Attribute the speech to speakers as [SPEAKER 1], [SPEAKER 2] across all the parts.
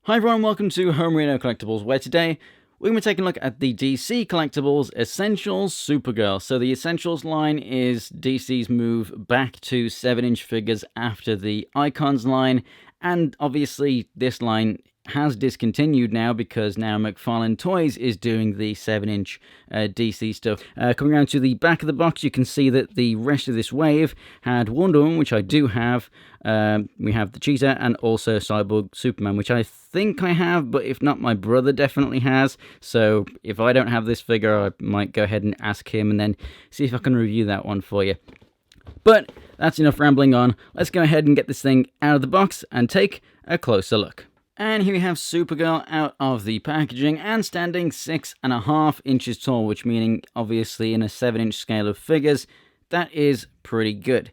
[SPEAKER 1] Hi everyone, welcome to Homerino Collectibles, where today we're going to be taking a look at the DC Collectibles Essentials Supergirl. So the Essentials line is DC's move back to 7-inch figures after the Icons line, and obviously this line has discontinued now because now McFarlane Toys is doing the 7-inch DC stuff. Coming around to the back of the box, you can see that the rest of this wave had Wonder Woman, which I do have. We have the Cheetah and also Cyborg Superman, which I think I have, but if not, my brother definitely has. So if I don't have this figure, I might go ahead and ask him and then see if I can review that one for you. But that's enough rambling on. Let's go ahead and get this thing out of the box and take a closer look. And here we have Supergirl out of the packaging and standing 6.5 inches tall, which meaning obviously in a 7-inch scale of figures, that is pretty good.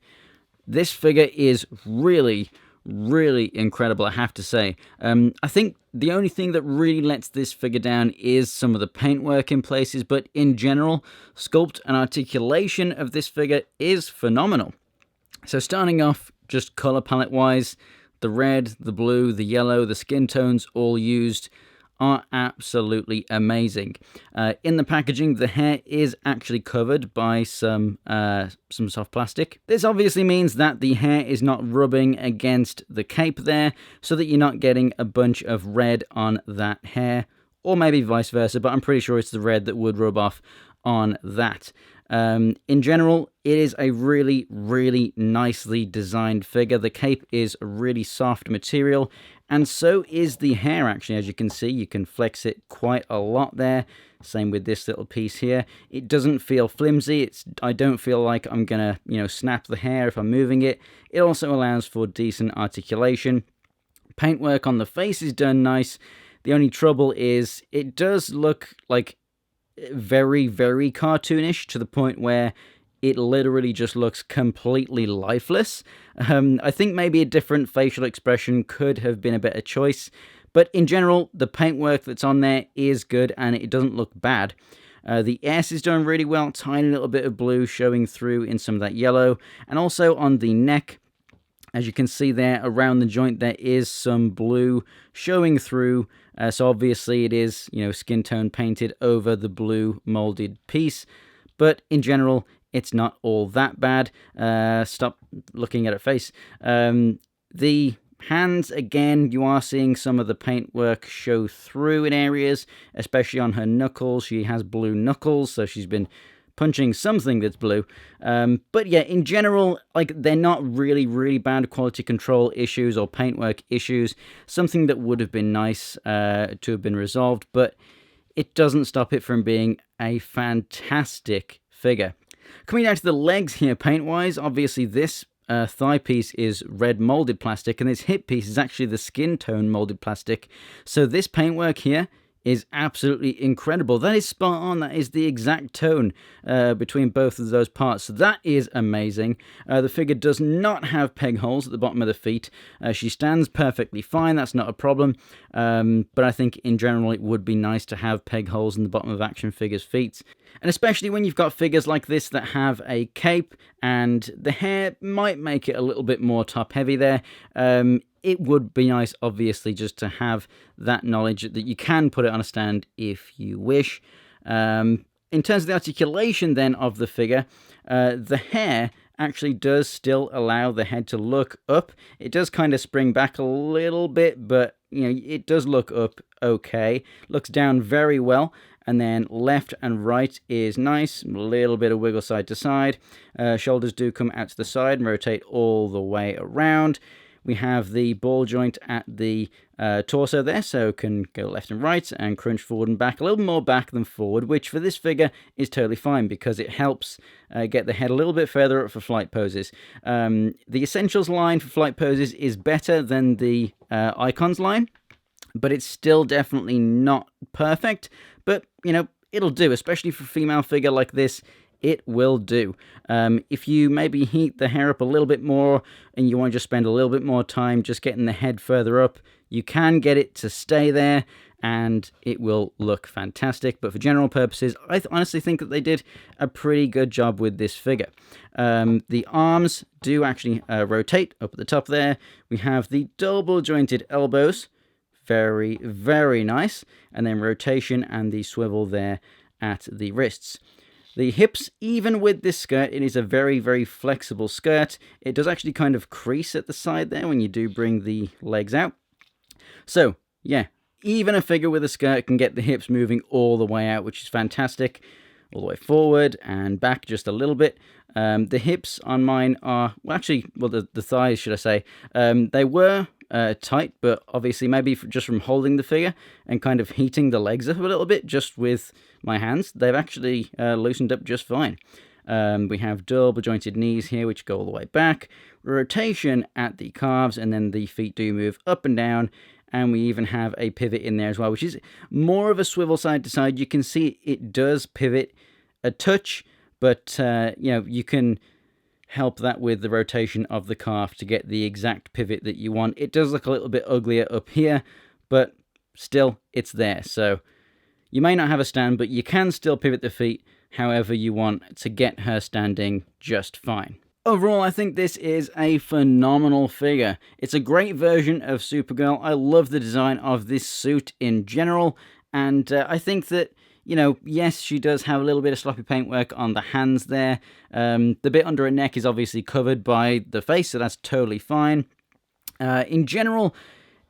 [SPEAKER 1] This figure is really incredible, I have to say. I think the only thing that really lets this figure down is some of the paintwork in places, but in general, sculpt and articulation of this figure is phenomenal. So starting off just color palette wise, the red, the blue, the yellow, the skin tones all used are absolutely amazing. In the packaging, the hair is actually covered by some soft plastic. This obviously means that the hair is not rubbing against the cape there, so that you're not getting a bunch of red on that hair, or maybe vice versa, but I'm pretty sure it's the red that would rub off on that. In general, it is a really nicely designed figure. The cape is a really soft material, and so is the hair, actually. As you can see, you can flex it quite a lot there. Same with this little piece here. It doesn't feel flimsy. I don't feel like I'm gonna, snap the hair if I'm moving it. It also allows for decent articulation. Paintwork on the face is done nice. The only trouble is it does look like very cartoonish, to the point where it literally just looks completely lifeless. I think maybe a different facial expression could have been a better choice, but in general, the paintwork that's on there is good and it doesn't look bad. The S is done really well, tiny little bit of blue showing through in some of that yellow, and also on the neck, as you can see there, around the joint, there is some blue showing through. So obviously it is, skin tone painted over the blue molded piece. But in general, it's not all that bad. Stop looking at her face. The hands, again, you are seeing some of the paintwork show through in areas, especially on her knuckles. She has blue knuckles, so she's been punching something that's blue. But yeah, in general, they're not really bad quality control issues or paintwork issues. Something that would have been nice to have been resolved, but it doesn't stop it from being a fantastic figure. Coming down to the legs here, paint-wise, obviously this thigh piece is red molded plastic, and this hip piece is actually the skin tone molded plastic. So this paintwork here is absolutely incredible. That is spot on. That is the exact tone between both of those parts. So that is amazing. The figure does not have peg holes at the bottom of the feet. She stands perfectly fine. That's not a problem. But I think in general it would be nice to have peg holes in the bottom of action figures' feet. And especially when you've got figures like this that have a cape and the hair might make it a little bit more top heavy there. It would be nice, obviously, just to have that knowledge that you can put it on a stand if you wish. In terms of the articulation, then, of the figure, the hair actually does still allow the head to look up. It does kind of spring back a little bit, but, it does look up okay. Looks down very well. And then left and right is nice, a little bit of wiggle side to side. Shoulders do come out to the side and rotate all the way around. We have the ball joint at the torso there, so can go left and right and crunch forward and back, a little more back than forward, which for this figure is totally fine because it helps get the head a little bit further up for flight poses. The Essentials line for flight poses is better than the Icons line, but it's still definitely not perfect. But, it'll do, especially for a female figure like this. It will do. If you maybe heat the hair up a little bit more and you want to just spend a little bit more time just getting the head further up, you can get it to stay there and it will look fantastic. But for general purposes, I honestly think that they did a pretty good job with this figure. The arms do actually rotate up at the top there. We have the double jointed elbows. very, very nice. And then rotation and the swivel there at the wrists. The hips, even with this skirt, it is a very, very flexible skirt. It does actually kind of crease at the side there when you do bring the legs out. So, yeah, even a figure with a skirt can get the hips moving all the way out, which is fantastic. All the way forward and back just a little bit. The hips on mine are, well, actually, well, the thighs, should I say, they were tight, but obviously maybe just from holding the figure and kind of heating the legs up a little bit just with my hands, they've actually loosened up just fine. We have double jointed knees here, which go all the way back, rotation at the calves, and then the feet do move up and down. And we even have a pivot in there as well, which is more of a swivel side to side. You can see it does pivot a touch, but you can help that with the rotation of the calf to get the exact pivot that you want. It does look a little bit uglier up here, but still it's there. So you may not have a stand, but you can still pivot the feet however you want to get her standing just fine. Overall, I think this is a phenomenal figure. It's a great version of Supergirl. I love the design of this suit in general, and I think that, yes, she does have a little bit of sloppy paintwork on the hands there. The bit under her neck is obviously covered by the face, so that's totally fine. In general,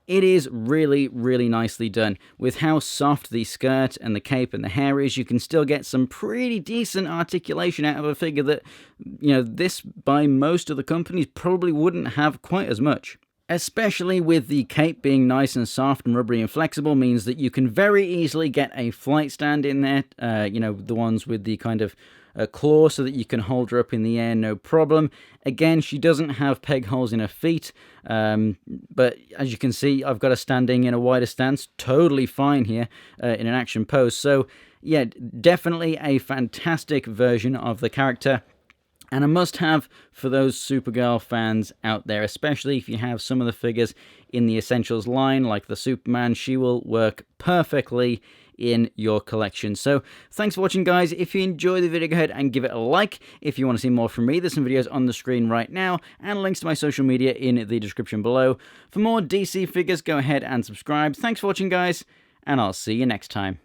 [SPEAKER 1] it is really, really nicely done. With how soft the skirt and the cape and the hair is, you can still get some pretty decent articulation out of a figure that, this by most of the companies probably wouldn't have quite as much. Especially with the cape being nice and soft and rubbery and flexible means that you can very easily get a flight stand in there, the ones with the kind of claw so that you can hold her up in the air, no problem. Again, she doesn't have peg holes in her feet, but as you can see, I've got her standing in a wider stance, totally fine here in an action pose. So yeah, definitely a fantastic version of the character. And a must-have for those Supergirl fans out there, especially if you have some of the figures in the Essentials line, like the Superman. She will work perfectly in your collection. So thanks for watching, guys. If you enjoyed the video, go ahead and give it a like. If you want to see more from me, there's some videos on the screen right now, and links to my social media in the description below. For more DC figures, go ahead and subscribe. Thanks for watching, guys, and I'll see you next time.